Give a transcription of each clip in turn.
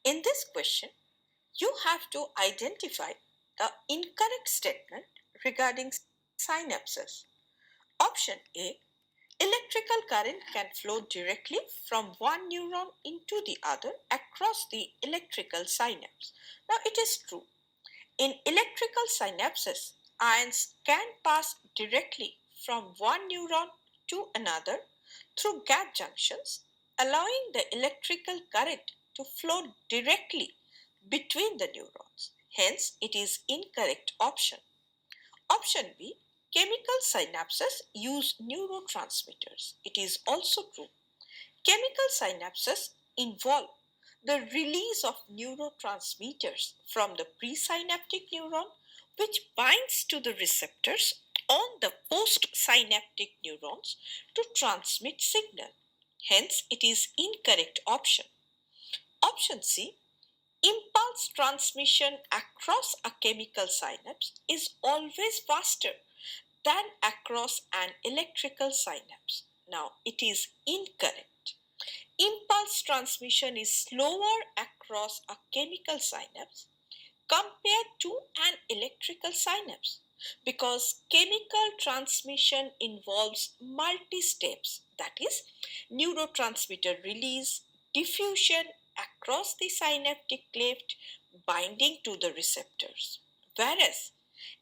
In this question, you have to identify the incorrect statement regarding synapses. Option A, electrical current can flow directly from one neuron into the other across the electrical synapse. Now, it is true. In electrical synapses, ions can pass directly from one neuron to another through gap junctions, allowing the electrical current to flow directly between the neurons. Hence, it is incorrect option. Option B, chemical synapses use neurotransmitters. It is also true. Chemical synapses involve the release of neurotransmitters from the presynaptic neuron, which binds to the receptors on the postsynaptic neurons to transmit signal. Hence, it is incorrect option. Option C, impulse transmission across a chemical synapse is always faster than across an electrical synapse. Now, it is incorrect. Impulse transmission is slower across a chemical synapse compared to an electrical synapse because chemical transmission involves multi-steps, that is, neurotransmitter release, diffusion across the synaptic cleft, binding to the receptors. Whereas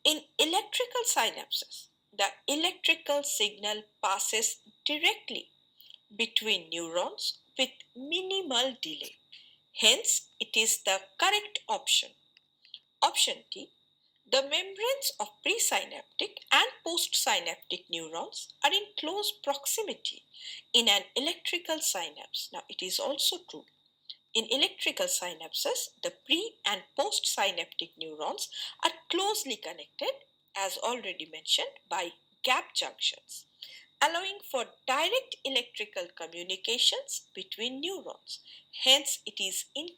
in electrical synapses, the electrical signal passes directly between neurons with minimal delay. Hence, it is the correct option. Option D. The membranes of presynaptic and postsynaptic neurons are in close proximity in an electrical synapse. Now, it is also true. In electrical synapses, the pre and postsynaptic neurons are closely connected, as already mentioned, by gap junctions, allowing for direct electrical communications between neurons. Hence, it is incorrect.